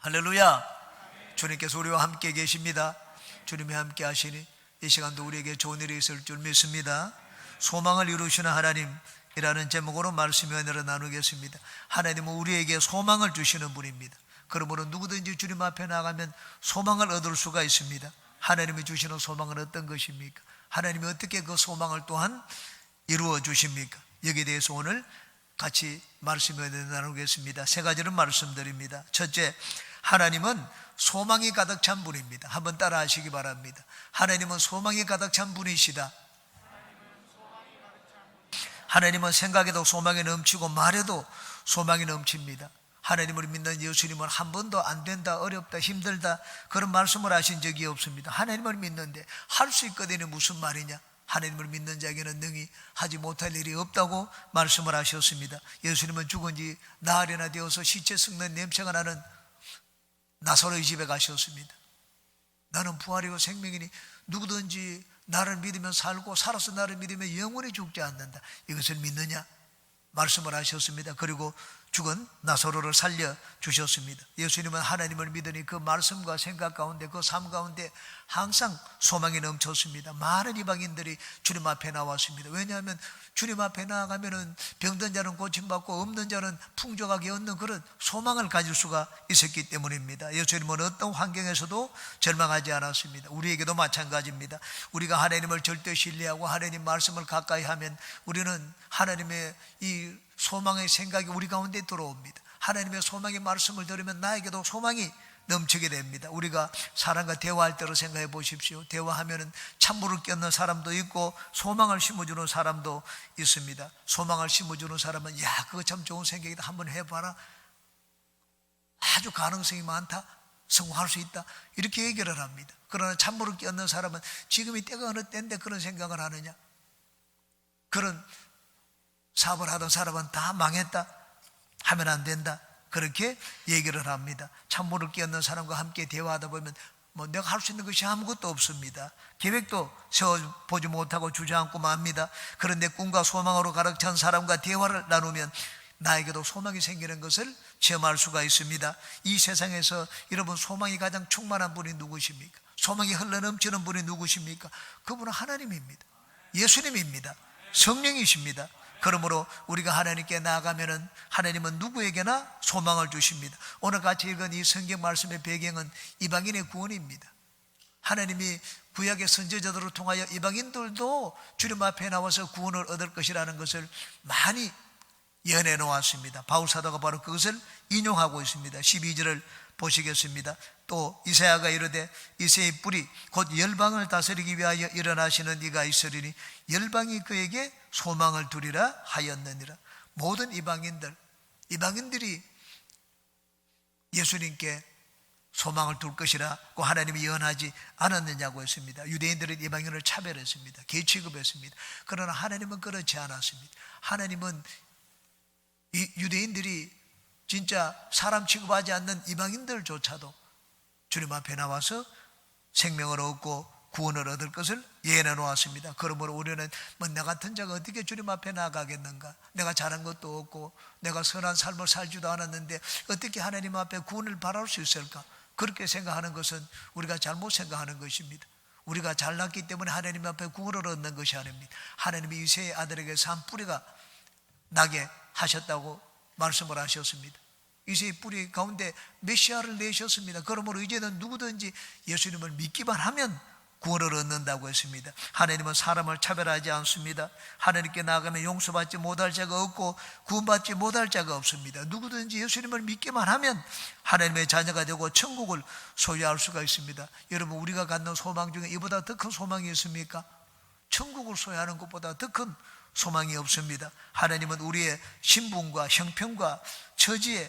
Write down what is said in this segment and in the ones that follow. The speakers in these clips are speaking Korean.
할렐루야. 주님께서 우리와 함께 계십니다. 주님이 함께 하시니 이 시간도 우리에게 좋은 일이 있을 줄 믿습니다. 소망을 이루시는 하나님이라는 제목으로 말씀의 은혜를 나누겠습니다. 하나님은 우리에게 소망을 주시는 분입니다. 그러므로 누구든지 주님 앞에 나가면 소망을 얻을 수가 있습니다. 하나님이 주시는 소망은 어떤 것입니까? 하나님이 어떻게 그 소망을 또한 이루어 주십니까? 여기에 대해서 오늘 같이 말씀의 은혜를 나누겠습니다. 세 가지를 말씀드립니다. 첫째, 하나님은 소망이 가득 찬 분입니다. 한번 따라 하시기 바랍니다. 하나님은 소망이 가득 찬 분이시다. 하나님은 생각에도 소망이 넘치고 말에도 소망이 넘칩니다. 하나님을 믿는 예수님은 한 번도 안 된다, 어렵다, 힘들다 그런 말씀을 하신 적이 없습니다. 하나님을 믿는데 할 수 있거든요. 무슨 말이냐? 하나님을 믿는 자에게는 능히 하지 못할 일이 없다고 말씀을 하셨습니다. 예수님은 죽은 지 나흘이나 되어서 시체 썩는 냄새가 나는 나사로의 집에 가셨습니다. 나는 부활이고 생명이니 누구든지 나를 믿으면 살고 살아서 나를 믿으면 영원히 죽지 않는다. 이것을 믿느냐? 말씀을 하셨습니다. 그리고 죽은 나사로를 살려주셨습니다. 예수님은 하나님을 믿으니 그 말씀과 생각 가운데 그 삶 가운데 항상 소망이 넘쳤습니다. 많은 이방인들이 주님 앞에 나왔습니다. 왜냐하면 주님 앞에 나아가면 병든 자는 고침받고 없는 자는 풍족하게 얻는 그런 소망을 가질 수가 있었기 때문입니다. 예수님은 어떤 환경에서도 절망하지 않았습니다. 우리에게도 마찬가지입니다. 우리가 하나님을 절대 신뢰하고 하나님 말씀을 가까이 하면 우리는 하나님의 이 소망의 생각이 우리 가운데 들어옵니다. 하나님의 소망의 말씀을 들으면 나에게도 소망이 넘치게 됩니다. 우리가 사람과 대화할 때로 생각해 보십시오. 대화하면 찬물을 껴는 사람도 있고 소망을 심어주는 사람도 있습니다. 소망을 심어주는 사람은 야, 그거 참 좋은 생각이다, 한번 해봐라, 아주 가능성이 많다, 성공할 수 있다, 이렇게 얘기를 합니다. 그러나 찬물을 껴는 사람은 지금이 때가 어느 때인데 그런 생각을 하느냐? 그런 사업을 하던 사람은 다 망했다, 하면 안 된다, 그렇게 얘기를 합니다. 찬물을 끼얹는 사람과 함께 대화하다 보면 내가 할 수 있는 것이 아무것도 없습니다. 계획도 세워보지 못하고 주저앉고 맙니다. 그런데 꿈과 소망으로 가득 찬 사람과 대화를 나누면 나에게도 소망이 생기는 것을 체험할 수가 있습니다. 이 세상에서 여러분, 소망이 가장 충만한 분이 누구십니까? 소망이 흘러넘치는 분이 누구십니까? 그분은 하나님입니다. 예수님입니다. 성령이십니다. 그러므로 우리가 하나님께 나아가면 하나님은 누구에게나 소망을 주십니다. 오늘 같이 읽은 이 성경 말씀의 배경은 이방인의 구원입니다. 하나님이 구약의 선지자들을 통하여 이방인들도 주님 앞에 나와서 구원을 얻을 것이라는 것을 많이 예언해 놓았습니다. 바울 사도가 바로 그것을 인용하고 있습니다. 12절을 보시겠습니다. 또 이사야가 이르되 이새의 뿔이 곧 열방을 다스리기 위하여 일어나시는 이가 있으리니 열방이 그에게 소망을 두리라 하였느니라. 모든 이방인들이 예수님께 소망을 둘 것이라고 하나님이 예언하지 않았느냐고 했습니다. 유대인들은 이방인을 차별했습니다. 개취급했습니다. 그러나 하나님은 그렇지 않았습니다. 하나님은 이 유대인들이 진짜 사람 취급하지 않는 이방인들조차도 주님 앞에 나와서 생명을 얻고 구원을 얻을 것을 예언해 놓았습니다. 그러므로 우리는 나 같은 자가 어떻게 주님 앞에 나가겠는가? 내가 잘한 것도 없고 내가 선한 삶을 살지도 않았는데 어떻게 하나님 앞에 구원을 바랄 수 있을까? 그렇게 생각하는 것은 우리가 잘못 생각하는 것입니다. 우리가 잘났기 때문에 하나님 앞에 구원을 얻는 것이 아닙니다. 하나님이 이새의 아들에게서 한 뿌리가 나게 하셨다고 말씀을 하셨습니다. 이새의 뿌리 가운데 메시아를 내셨습니다. 그러므로 이제는 누구든지 예수님을 믿기만 하면 구원을 얻는다고 했습니다. 하나님은 사람을 차별하지 않습니다. 하나님께 나아가면 용서받지 못할 자가 없고 구원받지 못할 자가 없습니다. 누구든지 예수님을 믿기만 하면 하나님의 자녀가 되고 천국을 소유할 수가 있습니다. 여러분, 우리가 갖는 소망 중에 이보다 더 큰 소망이 있습니까? 천국을 소유하는 것보다 더 큰 소망이 없습니다. 하나님은 우리의 신분과 형편과 처지에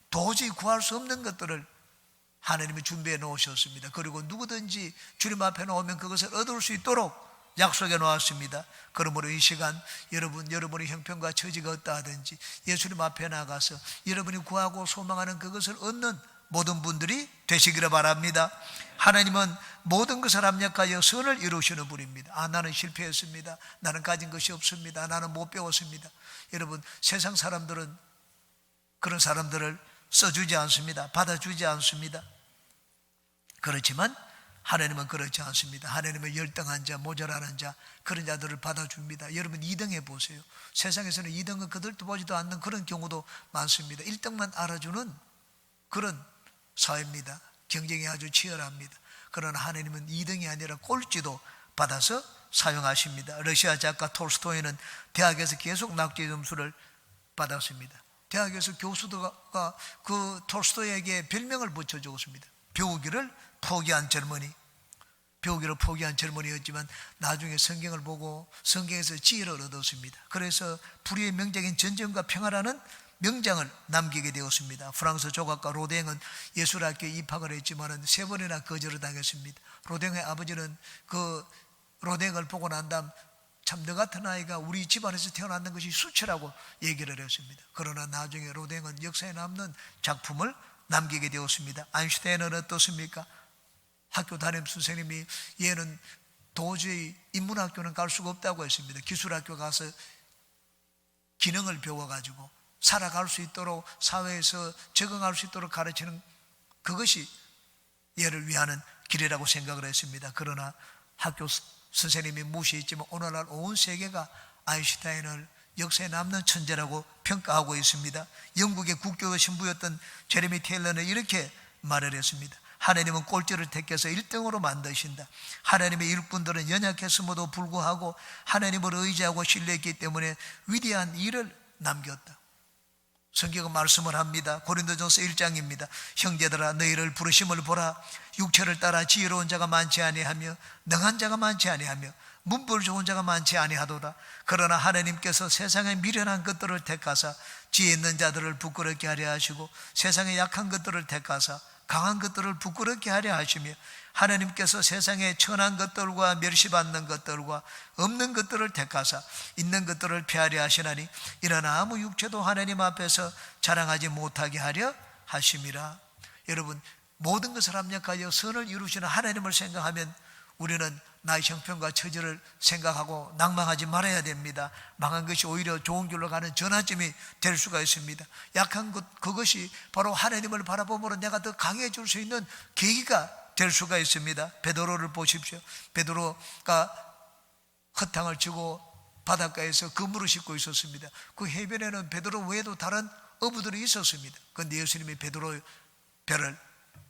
도저히 구할 수 없는 것들을 하나님이 준비해 놓으셨습니다. 그리고 누구든지 주님 앞에 나오면 그것을 얻을 수 있도록 약속해 놓았습니다. 그러므로 이 시간 여러분의 형편과 처지가 어떠하든지 예수님 앞에 나가서 여러분이 구하고 소망하는 그것을 얻는 모든 분들이 되시기를 바랍니다. 하나님은 모든 것을 합력하여 선을 이루시는 분입니다. 나는 실패했습니다. 나는 가진 것이 없습니다. 나는 못 배웠습니다. 여러분, 세상 사람들은 그런 사람들을 써주지 않습니다. 받아주지 않습니다. 그렇지만 하나님은 그렇지 않습니다. 하나님은 열등한 자, 모자라는 자, 그런 자들을 받아줍니다. 여러분 2등해 보세요. 세상에서는 2등은 그들도 보지도 않는 그런 경우도 많습니다. 1등만 알아주는 그런 사회입니다. 경쟁이 아주 치열합니다. 그러나 하나님은 2등이 아니라 꼴찌도 받아서 사용하십니다. 러시아 작가 톨스토이는 대학에서 계속 낙제 점수를 받았습니다. 대학에서 교수가 그 톨스토이에게 별명을 붙여주었습니다. 배우기를 포기한 젊은이. 배우기를 포기한 젊은이였지만 나중에 성경을 보고 성경에서 지혜를 얻었습니다. 그래서 불의의 명작인 전쟁과 평화라는 명장을 남기게 되었습니다. 프랑스 조각가 로댕은 예술학교에 입학을 했지만 3번이나 거절을 당했습니다. 로댕의 아버지는 그 로댕을 보고 난 다음 참 너 같은 아이가 우리 집안에서 태어났는 것이 수치라고 얘기를 했습니다. 그러나 나중에 로댕은 역사에 남는 작품을 남기게 되었습니다. 아인슈타인은 어떻습니까? 학교 담임 선생님이 얘는 도저히 인문학교는 갈 수가 없다고 했습니다. 기술학교 가서 기능을 배워가지고 살아갈 수 있도록 사회에서 적응할 수 있도록 가르치는 그것이 얘를 위하는 길이라고 생각을 했습니다. 그러나 학교 선생님이 무시했지만 오늘날 온 세계가 아인슈타인을 역사에 남는 천재라고 평가하고 있습니다. 영국의 국교 신부였던 제레미 테일러는 이렇게 말을 했습니다. 하나님은 꼴찌를 택해서 1등으로 만드신다. 하나님의 일꾼들은 연약했음에도 불구하고 하나님을 의지하고 신뢰했기 때문에 위대한 일을 남겼다. 성경은 말씀을 합니다. 고린도전서 1장입니다. 형제들아 너희를 부르심을 보라. 육체를 따라 지혜로운 자가 많지 아니하며 능한 자가 많지 아니하며 문벌 좋은 자가 많지 아니하도다. 그러나 하나님께서 세상에 미련한 것들을 택하사 지혜 있는 자들을 부끄럽게 하려 하시고 세상에 약한 것들을 택하사 강한 것들을 부끄럽게 하려 하시며 하나님께서 세상에 천한 것들과 멸시받는 것들과 없는 것들을 택하사 있는 것들을 폐하려 하시나니 이런 아무 육체도 하나님 앞에서 자랑하지 못하게 하려 하심이라. 여러분 모든 것을 합력하여 선을 이루시는 하나님을 생각하면 우리는 나의 형편과 처지를 생각하고 낭망하지 말아야 됩니다. 망한 것이 오히려 좋은 길로 가는 전환점이 될 수가 있습니다. 약한 것 그것이 바로 하나님을 바라봄으로 내가 더 강해질 수 있는 계기가 될 수가 있습니다. 베드로를 보십시오. 베드로가 허탕을 치고 바닷가에서 그물을 싣고 있었습니다. 그 해변에는 베드로 외에도 다른 어부들이 있었습니다. 그런데 예수님이 베드로의 배를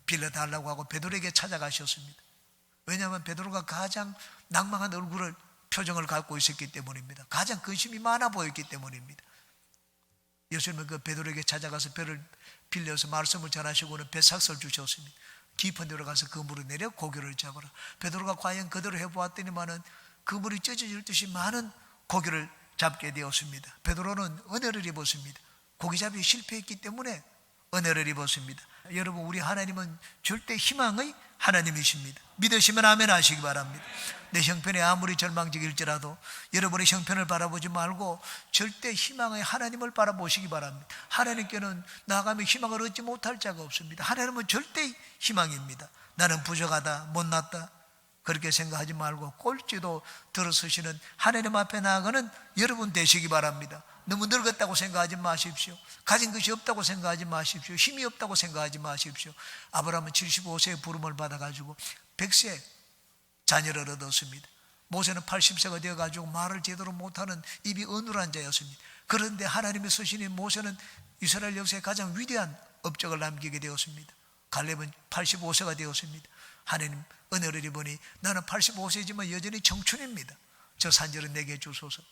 빌려달라고 하고 베드로에게 찾아가셨습니다. 왜냐하면 베드로가 가장 낭망한 얼굴을 표정을 갖고 있었기 때문입니다. 가장 근심이 많아 보였기 때문입니다. 예수님은 그 베드로에게 찾아가서 배를 빌려서 말씀을 전하시고는 배삭을 주셨습니다. 깊은 데로 가서 그물을 내려 고기를 잡으라. 베드로가 과연 그대로 해보았더니만은 그물이 찢어질 듯이 많은 고기를 잡게 되었습니다. 베드로는 은혜를 입었습니다. 고기잡이에 실패했기 때문에 은혜를 입었습니다. 여러분 우리 하나님은 절대 희망의 하나님이십니다. 믿으시면 아멘 하시기 바랍니다. 내 형편이 아무리 절망적일지라도 여러분의 형편을 바라보지 말고 절대 희망의 하나님을 바라보시기 바랍니다. 하나님께는 나아가며 희망을 얻지 못할 자가 없습니다. 하나님은 절대 희망입니다. 나는 부족하다, 못났다 그렇게 생각하지 말고 꼴찌도 들어서시는 하나님 앞에 나아가는 여러분 되시기 바랍니다. 너무 늙었다고 생각하지 마십시오. 가진 것이 없다고 생각하지 마십시오. 힘이 없다고 생각하지 마십시오. 아브라함은 75세의 부름을 받아가지고 100세 자녀를 얻었습니다. 모세는 80세가 되어가지고 말을 제대로 못하는 입이 어눌한 자였습니다. 그런데 하나님의 쓰시니 모세는 이스라엘 역사에 가장 위대한 업적을 남기게 되었습니다. 갈렙은 85세가 되었습니다. 하나님 은혜를 입으니 나는 85세지만 여전히 청춘입니다. 저 산지를 내게 주소서.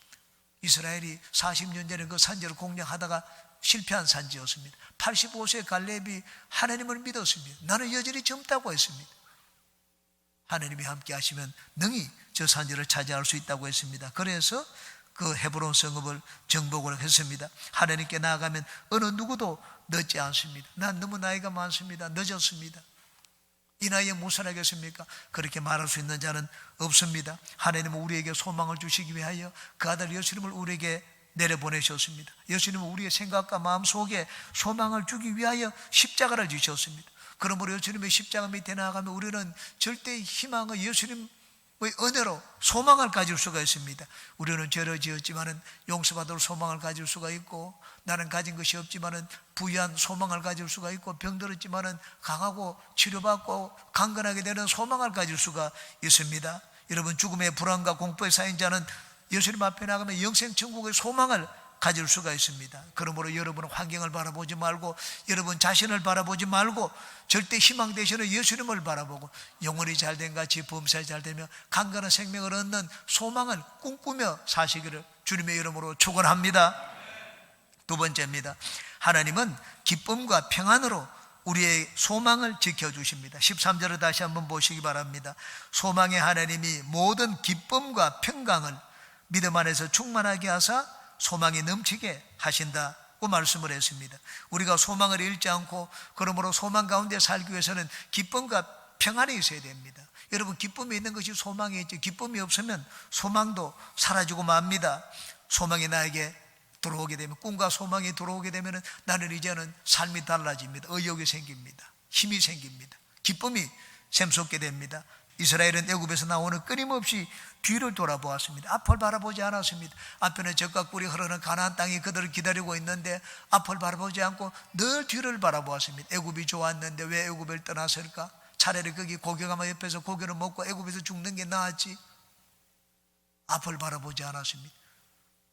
이스라엘이 40년 전에 그 산지를 공략하다가 실패한 산지였습니다. 85세 갈렙이 하나님을 믿었습니다. 나는 여전히 젊다고 했습니다. 하나님이 함께 하시면 능히 저 산지를 차지할 수 있다고 했습니다. 그래서 그 헤브론 성읍을 정복을 했습니다. 하나님께 나아가면 어느 누구도 늦지 않습니다. 난 너무 나이가 많습니다. 늦었습니다. 이 나이에 못 살아겠습니까? 그렇게 말할 수 있는 자는 없습니다. 하나님은 우리에게 소망을 주시기 위하여 그 아들 예수님을 우리에게 내려보내셨습니다. 예수님은 우리의 생각과 마음속에 소망을 주기 위하여 십자가를 지셨습니다. 그러므로 예수님의 십자가 밑에 나아가면 우리는 절대 희망의 예수님의 은혜로 소망을 가질 수가 있습니다. 우리는 죄를 지었지만은 용서받을 소망을 가질 수가 있고, 나는 가진 것이 없지만은 부유한 소망을 가질 수가 있고, 병들었지만은 강하고 치료받고 강건하게 되는 소망을 가질 수가 있습니다. 여러분, 죽음의 불안과 공포에 쌓인 자는 예수님 앞에 나가면 영생 천국의 소망을 가질 수가 있습니다. 그러므로 여러분은 환경을 바라보지 말고, 여러분 자신을 바라보지 말고, 절대 희망 되시는 예수님을 바라보고, 영혼이 잘된 같이 범사에 잘되며 강건한 생명을 얻는 소망을 꿈꾸며 사시기를 주님의 이름으로 축원합니다. 두 번째입니다. 하나님은 기쁨과 평안으로 우리의 소망을 지켜주십니다. 13절을 다시 한번 보시기 바랍니다. 소망의 하나님이 모든 기쁨과 평강을 믿음 안에서 충만하게 하사 소망이 넘치게 하신다고 말씀을 했습니다. 우리가 소망을 잃지 않고, 그러므로 소망 가운데 살기 위해서는 기쁨과 평안이 있어야 됩니다. 여러분, 기쁨이 있는 것이 소망이 있지, 기쁨이 없으면 소망도 사라지고 맙니다. 소망이 나에게 들어오게 되면, 꿈과 소망이 들어오게 되면 나는 이제는 삶이 달라집니다. 의욕이 생깁니다. 힘이 생깁니다. 기쁨이 샘솟게 됩니다. 이스라엘은 애굽에서 나오는 끊임없이 뒤를 돌아보았습니다. 앞을 바라보지 않았습니다. 앞에는 젖과 꿀이 흐르는 가나안 땅이 그들을 기다리고 있는데 앞을 바라보지 않고 늘 뒤를 바라보았습니다. 애굽이 좋았는데 왜 애굽을 떠났을까? 차라리 거기 고개가마 옆에서 고개를 먹고 애굽에서 죽는 게 나았지. 앞을 바라보지 않았습니다.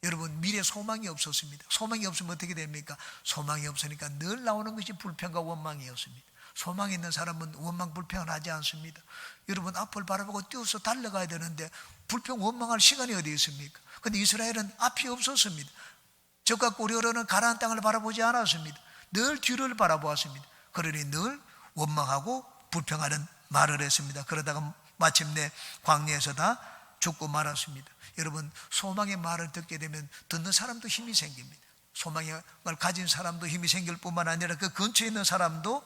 여러분, 미래 소망이 없었습니다. 소망이 없으면 어떻게 됩니까? 소망이 없으니까 늘 나오는 것이 불평과 원망이었습니다. 소망이 있는 사람은 원망 불평을 하지 않습니다. 여러분, 앞을 바라보고 뛰어서 달려가야 되는데 불평 원망할 시간이 어디 있습니까? 그런데 이스라엘은 앞이 없었습니다. 젖과 꿀이 흐르는 가나안 땅을 바라보지 않았습니다. 늘 뒤를 바라보았습니다. 그러니 늘 원망하고 불평하는 말을 했습니다. 그러다가 마침내 광야에서 다 죽고 말았습니다. 여러분, 소망의 말을 듣게 되면 듣는 사람도 힘이 생깁니다. 소망을 가진 사람도 힘이 생길 뿐만 아니라 그 근처에 있는 사람도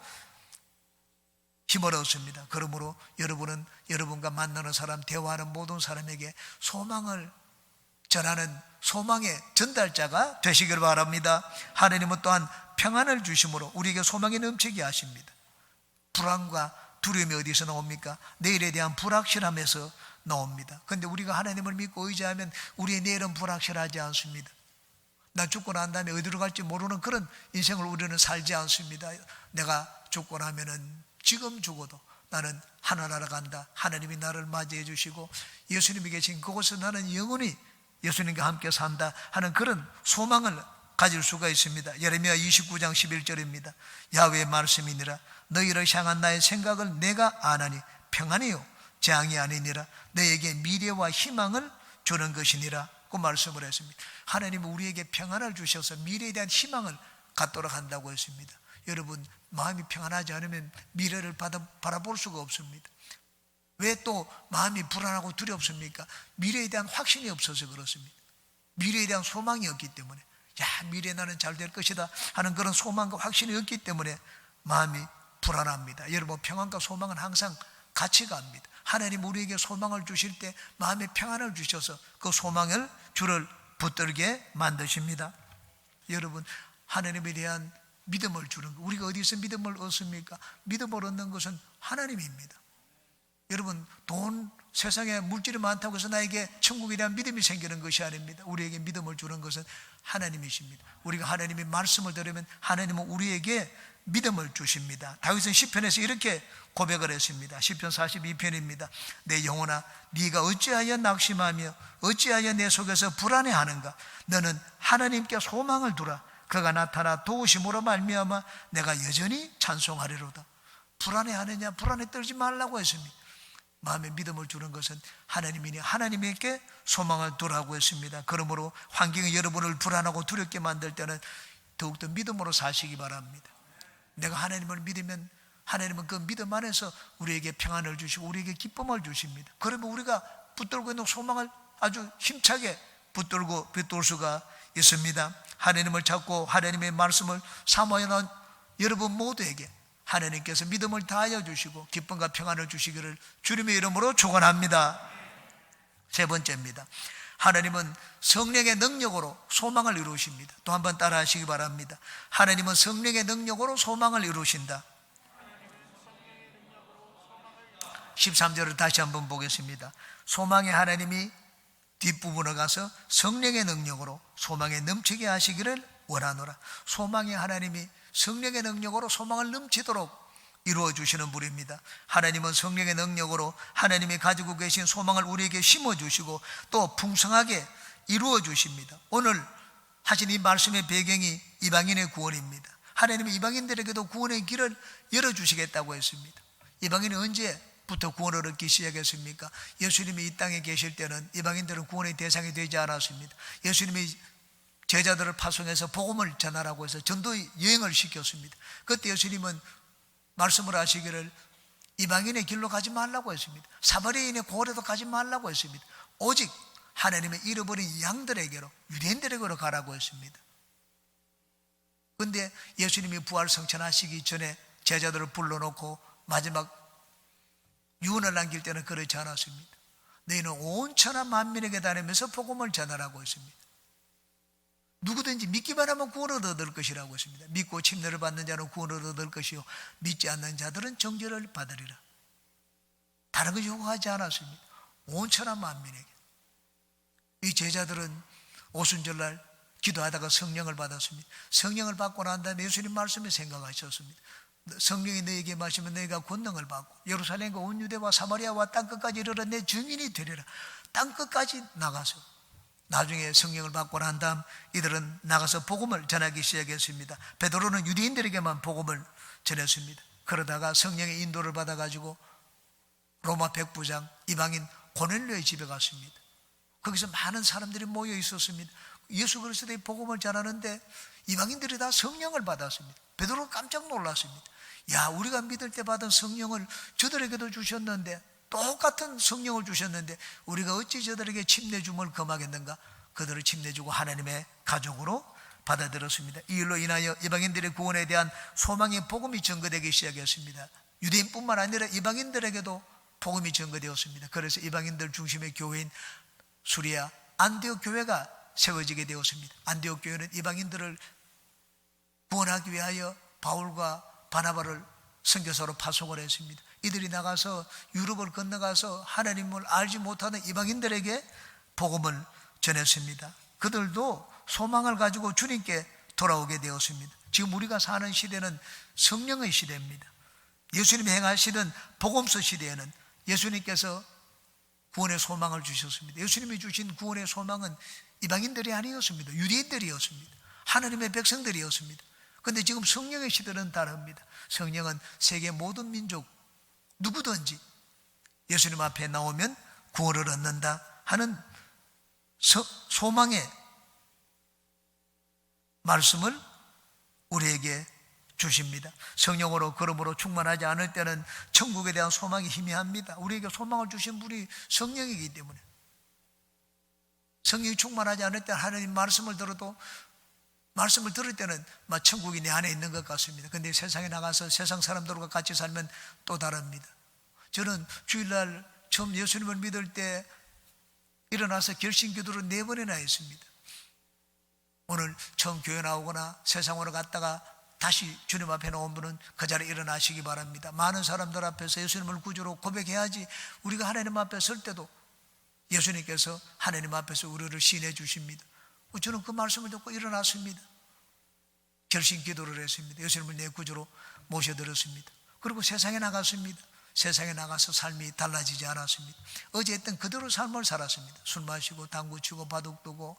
힘을 얻습니다. 그러므로 여러분은 여러분과 만나는 사람, 대화하는 모든 사람에게 소망을 전하는 소망의 전달자가 되시길 바랍니다. 하나님은 또한 평안을 주심으로 우리에게 소망이 넘치게 하십니다. 불안과 두려움이 어디서 나옵니까? 내일에 대한 불확실함에서 나옵니다. 그런데 우리가 하나님을 믿고 의지하면 우리의 내일은 불확실하지 않습니다. 나 죽고 난 다음에 어디로 갈지 모르는 그런 인생을 우리는 살지 않습니다. 내가 죽고 나면은 지금 죽어도 나는 하늘나라 간다. 하나님이 나를 맞이해 주시고 예수님이 계신 그곳에서 나는 영원히 예수님과 함께 산다 하는 그런 소망을 가질 수가 있습니다. 예레미야 29장 11절입니다. 야훼의 말씀이니라. 너희를 향한 나의 생각을 내가 아나니 평안이요 재앙이 아니니라. 너에게 미래와 희망을 주는 것이니라 고 말씀을 했습니다. 하나님은 우리에게 평안을 주셔서 미래에 대한 희망을 갖도록 한다고 했습니다. 여러분, 마음이 평안하지 않으면 미래를 바라볼 수가 없습니다. 왜 또 마음이 불안하고 두렵습니까? 미래에 대한 확신이 없어서 그렇습니다. 미래에 대한 소망이 없기 때문에, 미래에 나는 잘 될 것이다 하는 그런 소망과 확신이 없기 때문에 마음이 불안합니다. 여러분, 평안과 소망은 항상 같이 갑니다. 하나님 우리에게 소망을 주실 때 마음에 평안을 주셔서 그 소망을 줄을 붙들게 만드십니다. 여러분, 하나님에 대한 믿음을 주는 것, 우리가 어디서 믿음을 얻습니까? 믿음을 얻는 것은 하나님입니다. 여러분, 돈, 세상에 물질이 많다고 해서 나에게 천국에 대한 믿음이 생기는 것이 아닙니다. 우리에게 믿음을 주는 것은 하나님이십니다. 우리가 하나님의 말씀을 들으면 하나님은 우리에게 믿음을 주십니다. 다윗은 시편에서 이렇게 고백을 했습니다. 시편 42편입니다. 내 영혼아, 네가 어찌하여 낙심하며 어찌하여 내 속에서 불안해하는가? 너는 하나님께 소망을 두라. 그가 나타나 도우심으로 말미암아 내가 여전히 찬송하리로다. 불안해하느냐? 불안에 떨지 말라고 했습니다. 마음에 믿음을 주는 것은 하나님이니 하나님에게 소망을 두라고 했습니다. 그러므로 환경이 여러분을 불안하고 두렵게 만들 때는 더욱더 믿음으로 사시기 바랍니다. 내가 하나님을 믿으면 하나님은 그 믿음 안에서 우리에게 평안을 주시고 우리에게 기쁨을 주십니다. 그러면 우리가 붙들고 있는 소망을 아주 힘차게 붙들 수가 있습니다. 하나님을 찾고 하나님의 말씀을 사모하여 나온 여러분 모두에게 하나님께서 믿음을 다하여 주시고 기쁨과 평안을 주시기를 주님의 이름으로 축원합니다. 세 번째입니다. 하나님은 성령의 능력으로 소망을 이루십니다. 또 한번 따라 하시기 바랍니다. 하나님은 성령의 능력으로 소망을 이루신다. 13절을 다시 한번 보겠습니다. 소망의 하나님이 뒷부분에 가서 성령의 능력으로 소망에 넘치게 하시기를 원하노라. 소망의 하나님이 성령의 능력으로 소망을 넘치도록 이루어주시는 분입니다. 하나님은 성령의 능력으로 하나님이 가지고 계신 소망을 우리에게 심어주시고 또 풍성하게 이루어주십니다. 오늘 하신 이 말씀의 배경이 이방인의 구원입니다. 하나님이 이방인들에게도 구원의 길을 열어주시겠다고 했습니다. 이방인이 언제부터 구원을 얻기 시작했습니까? 예수님이 이 땅에 계실 때는 이방인들은 구원의 대상이 되지 않았습니다. 예수님이 제자들을 파송해서 복음을 전하라고 해서 전도 여행을 시켰습니다. 그때 예수님은 말씀을 하시기를 이방인의 길로 가지 말라고 했습니다. 사마리아인의 고을에도 가지 말라고 했습니다. 오직 하나님의 잃어버린 양들에게로, 유대인들에게로 가라고 했습니다. 그런데 예수님이 부활 성천하시기 전에 제자들을 불러놓고 마지막 유언을 남길 때는 그렇지 않았습니다. 너희는 온 천하 만민에게 다니면서 복음을 전하라고 했습니다. 누구든지 믿기만 하면 구원을 얻을 것이라고 했습니다. 믿고 침례를 받는 자는 구원을 얻을 것이요 믿지 않는 자들은 정죄를 받으리라. 다른 거 요구하지 않았습니다. 온 천하 만민에게. 이 제자들은 오순절날 기도하다가 성령을 받았습니다. 성령을 받고 난 다음에 예수님 말씀에 생각하셨습니다. 성령이 너에게 마시면 너희가 권능을 받고 예루살렘과 온 유대와 사마리아와 땅끝까지 이르러 내 증인이 되리라. 땅끝까지 나가서 나중에 성령을 받고 난 다음 이들은 나가서 복음을 전하기 시작했습니다. 베드로는 유대인들에게만 복음을 전했습니다. 그러다가 성령의 인도를 받아가지고 로마 백부장 이방인 고넬료의 집에 갔습니다. 거기서 많은 사람들이 모여 있었습니다. 예수 그리스도의 복음을 전하는데 이방인들이 다 성령을 받았습니다. 베드로는 깜짝 놀랐습니다. 야, 우리가 믿을 때 받은 성령을 저들에게도 주셨는데, 똑같은 성령을 주셨는데 우리가 어찌 저들에게 침례줌을 금하겠는가? 그들을 침례주고 하나님의 가족으로 받아들였습니다. 이 일로 인하여 이방인들의 구원에 대한 소망의 복음이 전거되기 시작했습니다. 유대인뿐만 아니라 이방인들에게도 복음이 전거되었습니다. 그래서 이방인들 중심의 교회인 수리아 안디옥 교회가 세워지게 되었습니다. 안디옥 교회는 이방인들을 구원하기 위하여 바울과 바나바를 선교사로 파송을 했습니다. 이들이 나가서 유럽을 건너가서 하나님을 알지 못하는 이방인들에게 복음을 전했습니다. 그들도 소망을 가지고 주님께 돌아오게 되었습니다. 지금 우리가 사는 시대는 성령의 시대입니다. 예수님이 행하시던 복음서 시대에는 예수님께서 구원의 소망을 주셨습니다. 예수님이 주신 구원의 소망은 이방인들이 아니었습니다. 유대인들이었습니다. 하나님의 백성들이었습니다. 그런데 지금 성령의 시대는 다릅니다. 성령은 세계 모든 민족 누구든지 예수님 앞에 나오면 구원을 얻는다 하는 소망의 말씀을 우리에게 주십니다. 성령으로 그러므로 충만하지 않을 때는 천국에 대한 소망이 희미합니다. 우리에게 소망을 주신 분이 성령이기 때문에 성령이 충만하지 않을 때 하나님 말씀을 들어도 말씀을 들을 때는 천국이 내 안에 있는 것 같습니다. 그런데 세상에 나가서 세상 사람들과 같이 살면 또 다릅니다. 저는 주일날 처음 예수님을 믿을 때 일어나서 결심기도를 4번이나 했습니다. 오늘 처음 교회 나오거나 세상으로 갔다가 다시 주님 앞에 나온 분은 그 자리에 일어나시기 바랍니다. 많은 사람들 앞에서 예수님을 구주로 고백해야지 우리가 하나님 앞에 설 때도 예수님께서 하나님 앞에서 우리를 시인해 주십니다. 저는 그 말씀을 듣고 일어났습니다. 결심 기도를 했습니다. 예수님을 내 구주로 모셔드렸습니다. 그리고 세상에 나갔습니다. 세상에 나가서 삶이 달라지지 않았습니다. 어제 했던 그대로 삶을 살았습니다. 술 마시고 당구 치고 바둑 두고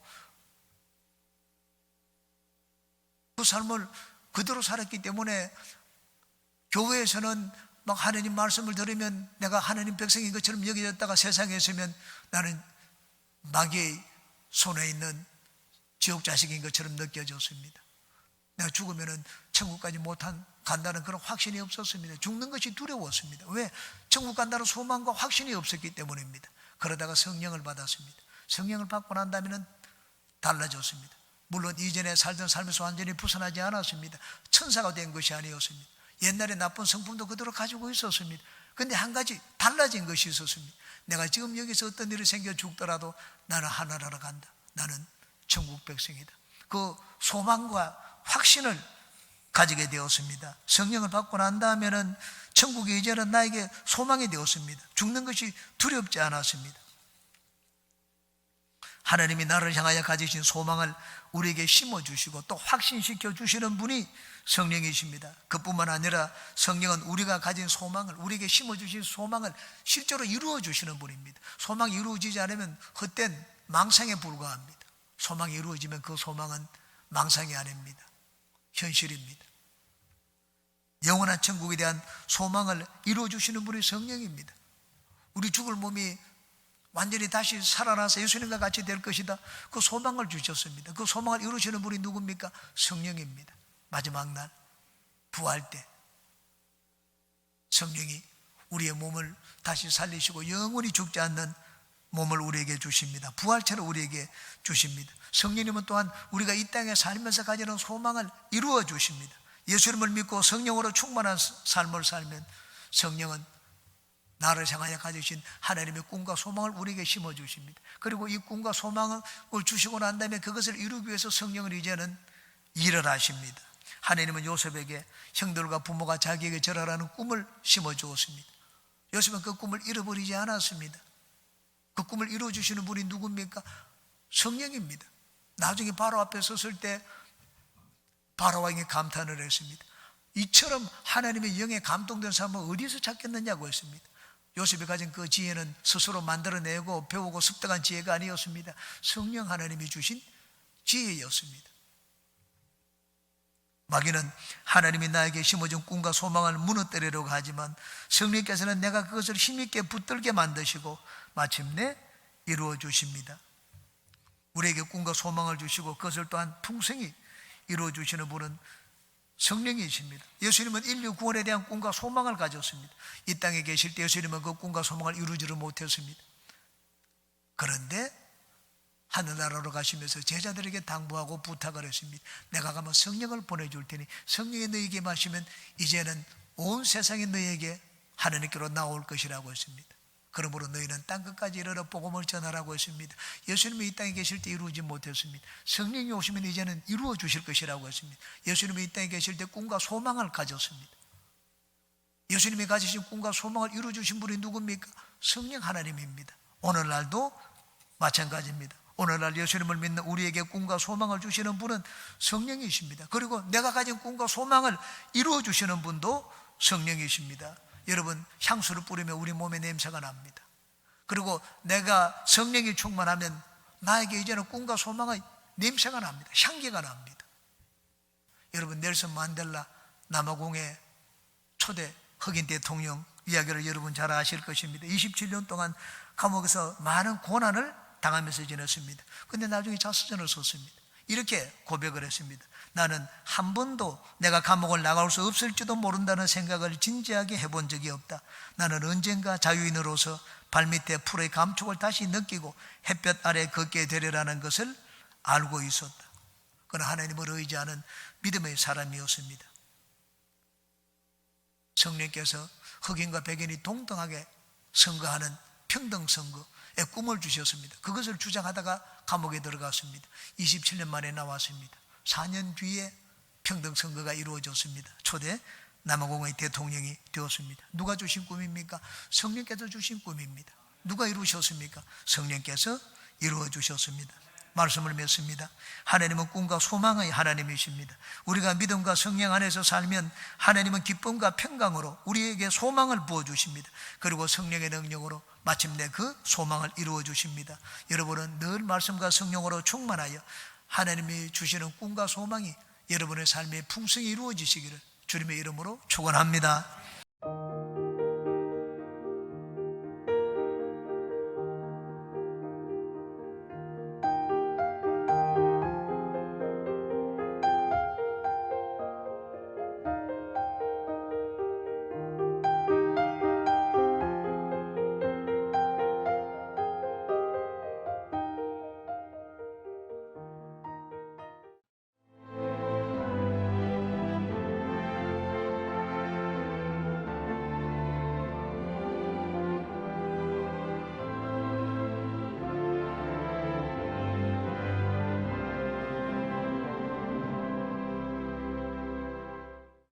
그 삶을 그대로 살았기 때문에 교회에서는 막 하나님 말씀을 들으면 내가 하나님 백성인 것처럼 여겨졌다가 세상에 있으면 나는 마귀의 손에 있는 지옥 자식인 것처럼 느껴졌습니다. 내가 죽으면 천국 가지 못한 간다는 그런 확신이 없었습니다. 죽는 것이 두려웠습니다. 왜? 천국 간다는 소망과 확신이 없었기 때문입니다. 그러다가 성령을 받았습니다. 성령을 받고 난 다음에는 달라졌습니다. 물론 이전에 살던 삶에서 완전히 벗어나지 않았습니다. 천사가 된 것이 아니었습니다. 옛날에 나쁜 성품도 그대로 가지고 있었습니다. 그런데 한 가지 달라진 것이 있었습니다. 내가 지금 여기서 어떤 일이 생겨 죽더라도 나는 하늘나라 간다. 나는 천국 백성이다. 그 소망과 확신을 가지게 되었습니다. 성령을 받고 난 다음에는 천국이 이제는 나에게 소망이 되었습니다. 죽는 것이 두렵지 않았습니다. 하나님이 나를 향하여 가지신 소망을 우리에게 심어주시고 또 확신시켜 주시는 분이 성령이십니다. 그뿐만 아니라 성령은 우리가 가진 소망을, 우리에게 심어주신 소망을 실제로 이루어 주시는 분입니다. 소망이 이루어지지 않으면 헛된 망상에 불과합니다. 소망이 이루어지면 그 소망은 망상이 아닙니다. 현실입니다. 영원한 천국에 대한 소망을 이루어 주시는 분이 성령입니다. 우리 죽을 몸이 완전히 다시 살아나서 예수님과 같이 될 것이다, 그 소망을 주셨습니다. 그 소망을 이루시는 분이 누굽니까? 성령입니다. 마지막 날 부활 때 성령이 우리의 몸을 다시 살리시고 영원히 죽지 않는 몸을 우리에게 주십니다. 부활체를 우리에게 주십니다. 성령님은 또한 우리가 이 땅에 살면서 가지는 소망을 이루어 주십니다. 예수님을 믿고 성령으로 충만한 삶을 살면 성령은 나를 향하여 가지신 하나님의 꿈과 소망을 우리에게 심어주십니다. 그리고 이 꿈과 소망을 주시고 난 다음에 그것을 이루기 위해서 성령을 이제는 일을 하십니다. 하나님은 요셉에게 형들과 부모가 자기에게 절하라는 꿈을 심어주었습니다. 요셉은 그 꿈을 잃어버리지 않았습니다. 그 꿈을 이루어주시는 분이 누굽니까? 성령입니다. 나중에 바로 앞에 섰을 때 바로왕이 감탄을 했습니다. 이처럼 하나님의 영에 감동된 사람은 어디서 찾겠느냐고 했습니다. 요셉이 가진 그 지혜는 스스로 만들어내고 배우고 습득한 지혜가 아니었습니다. 성령 하나님이 주신 지혜였습니다. 마귀는 하나님이 나에게 심어준 꿈과 소망을 무너뜨리려고 하지만 성령께서는 내가 그것을 힘있게 붙들게 만드시고 마침내 이루어 주십니다. 우리에게 꿈과 소망을 주시고 그것을 또한 풍성히 이루어 주시는 분은 성령이십니다. 예수님은 인류 구원에 대한 꿈과 소망을 가졌습니다. 이 땅에 계실 때 예수님은 그 꿈과 소망을 이루지를 못했습니다. 그런데 하늘나라로 가시면서 제자들에게 당부하고 부탁을 했습니다. 내가 가면 성령을 보내줄 테니 성령이 너희에게 마시면 이제는 온 세상이 너희에게 하나님께로 나올 것이라고 했습니다. 그러므로 너희는 땅끝까지 이르러 복음을 전하라고 했습니다. 예수님이 이 땅에 계실 때 이루어지지 못했습니다. 성령이 오시면 이제는 이루어 주실 것이라고 했습니다. 예수님이 이 땅에 계실 때 꿈과 소망을 가졌습니다. 예수님이 가지신 꿈과 소망을 이루어 주신 분이 누굽니까? 성령 하나님입니다. 오늘날도 마찬가지입니다. 오늘날 예수님을 믿는 우리에게 꿈과 소망을 주시는 분은 성령이십니다. 그리고 내가 가진 꿈과 소망을 이루어 주시는 분도 성령이십니다. 여러분, 향수를 뿌리면 우리 몸에 냄새가 납니다. 그리고 내가 성령이 충만하면 나에게 이제는 꿈과 소망의 냄새가 납니다. 향기가 납니다. 여러분, 넬슨 만델라 남아공의 초대 흑인 대통령 이야기를 여러분 잘 아실 것입니다. 27년 동안 감옥에서 많은 고난을 당하면서 지냈습니다. 그런데 나중에 자서전을 썼습니다. 이렇게 고백을 했습니다. 나는 한 번도 내가 감옥을 나갈 수 없을지도 모른다는 생각을 진지하게 해본 적이 없다. 나는 언젠가 자유인으로서 발밑에 풀의 감촉을 다시 느끼고 햇볕 아래 걷게 되리라는 것을 알고 있었다. 그는 하나님을 의지하는 믿음의 사람이었습니다. 성령께서 흑인과 백인이 동등하게 선거하는 평등 선거의 꿈을 주셨습니다. 그것을 주장하다가 감옥에 들어갔습니다. 27년 만에 나왔습니다. 4년 뒤에 평등 선거가 이루어졌습니다. 초대 남아공의 대통령이 되었습니다. 누가 주신 꿈입니까? 성령께서 주신 꿈입니다. 누가 이루셨습니까? 성령께서 이루어 주셨습니다. 말씀을 맺습니다. 하나님은 꿈과 소망의 하나님이십니다. 우리가 믿음과 성령 안에서 살면 하나님은 기쁨과 평강으로 우리에게 소망을 부어주십니다. 그리고 성령의 능력으로 마침내 그 소망을 이루어 주십니다. 여러분은 늘 말씀과 성령으로 충만하여 하나님이 주시는 꿈과 소망이 여러분의 삶에 풍성히 이루어지시기를 주님의 이름으로 축원합니다.